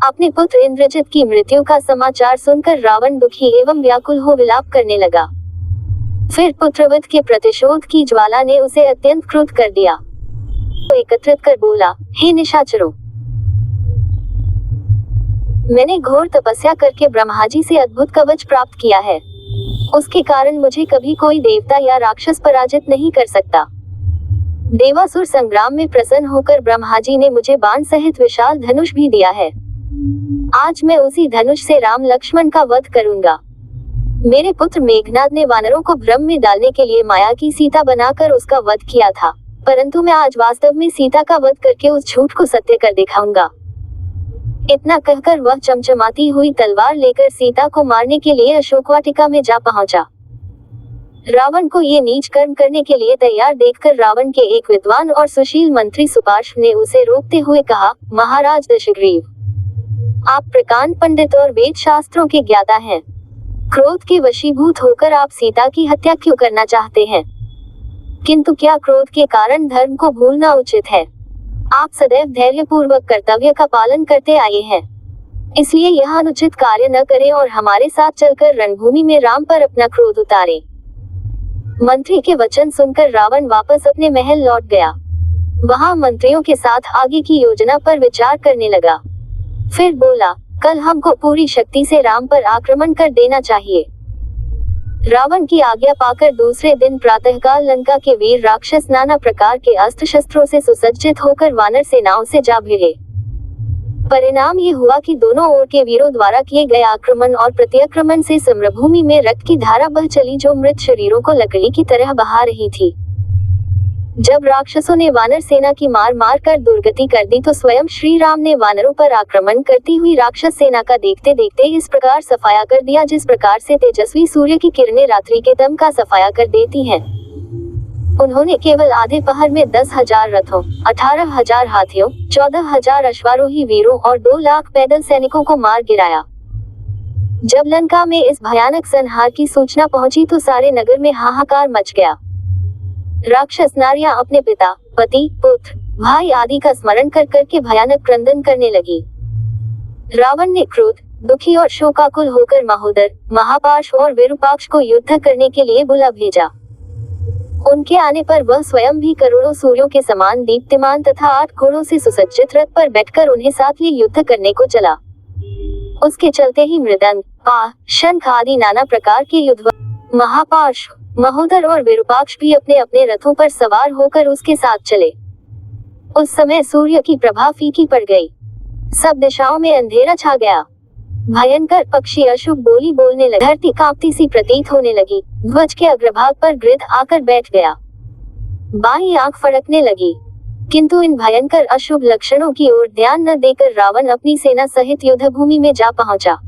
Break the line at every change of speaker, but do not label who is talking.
अपने पुत्र इंद्रजित की मृत्यु का समाचार सुनकर रावण दुखी एवं व्याकुल हो विलाप करने लगा। फिर पुत्रवध के प्रतिशोध की ज्वाला ने उसे अत्यंत क्रुद्ध कर दिया। तो एकत्रित कर बोला, हे निशाचरों, मैंने घोर तपस्या करके ब्रह्माजी से अद्भुत कवच प्राप्त किया है। उसके कारण मुझे कभी कोई देवता या राक्षस पराजित नहीं कर सकता। देवासुर संग्राम में प्रसन्न होकर ब्रह्माजी ने मुझे बाण सहित विशाल धनुष भी दिया है। आज मैं उसी धनुष से राम लक्ष्मण का वध करूंगा। मेरे पुत्र मेघनाद ने वानरों को भ्रम में डालने के लिए माया की सीता बनाकर उसका वध किया था, परंतु मैं आज वास्तव में सीता का वध करके उस झूठ को सत्य कर दिखाऊंगा। इतना कहकर वह चमचमाती हुई तलवार लेकर सीता को मारने के लिए अशोकवाटिका में जा पहुंचा। रावण को ये नीच कर्म करने के लिए तैयार देखकर रावण के एक विद्वान और सुशील मंत्री सुपार्श्व ने उसे रोकते हुए कहा, महाराज दशग्रीव, आप प्रकांड पंडित और वेद शास्त्रों के ज्ञाता हैं। क्रोध के वशीभूत होकर आप सीता की हत्या क्यों करना चाहते हैं? किंतु क्या क्रोध के कारण धर्म को भूलना उचित है? आप सदैव धैर्यपूर्वक कर्तव्य का पालन करते आए हैं, इसलिए यह अनुचित कार्य न करें और हमारे साथ चलकर रणभूमि में राम पर अपना क्रोध उतारें। मंत्री के वचन सुनकर रावण वापस अपने महल लौट गया। वहां मंत्रियों के साथ आगे की योजना पर विचार करने लगा। फिर बोला, कल हमको पूरी शक्ति से राम पर आक्रमण कर देना चाहिए। रावण की आज्ञा पाकर दूसरे दिन प्रातःकाल लंका के वीर राक्षस नाना प्रकार के अस्त्र शस्त्रों से सुसज्जित होकर वानर सेनाओं से जा भिड़े। परिणाम ये हुआ कि दोनों ओर के वीरों द्वारा किए गए आक्रमण और प्रत्याक्रमण से समरभूमि में रक्त की धारा बह चली, जो मृत शरीरों को लकड़ी की तरह बहा रही थी। जब राक्षसों ने वानर सेना की मार मार कर दुर्गति कर दी, तो स्वयं श्री राम ने वानरों पर आक्रमण करती हुई राक्षस सेना का देखते देखते इस प्रकार सफाया कर दिया, जिस प्रकार से तेजस्वी सूर्य की किरणें रात्रि के दम का सफाया कर देती हैं। उन्होंने केवल आधे पहर में 10,000 रथों, 18,000 हाथियों, 14,000 अश्वारोही वीरों और 2 लाख पैदल सैनिकों को मार गिराया। जब लंका में इस भयानक संहार की सूचना पहुंची तो सारे नगर में हाहाकार मच गया। राक्षस नारियां अपने पिता, पति, पुत्र, भाई आदि का स्मरण कर करके भयानक क्रंदन करने लगी। रावण ने क्रोध, दुखी और शोकाकुल होकर महोदर, महापाश और विरूपाक्ष को युद्ध करने के लिए बुला भेजा। उनके आने पर वह स्वयं भी करोड़ों सूर्यों के समान दीप्तिमान तथा 8 घोड़ों से सुसज्जित रथ पर बैठकर उन्हें साथ लिए युद्ध करने को चला। उसके चलते ही मृदंग, पा, शंख आदि नाना प्रकार के युद्ध। महापाश, महोदर और विरूपाक्ष भी अपने अपने रथों पर सवार होकर उसके साथ चले। उस समय सूर्य की प्रभा फीकी पड़ गई। सब दिशाओं में अंधेरा छा गया। भयंकर पक्षी अशुभ बोली बोलने लगे। धरती कांपती सी प्रतीत होने लगी। ध्वज के अग्रभाग पर गिद्ध आकर बैठ गया। बाईं आंख फड़कने लगी। किंतु इन भयंकर अशुभ लक्षणों की ओर ध्यान न देकर रावण अपनी सेना सहित युद्ध भूमि में जा पहुंचा।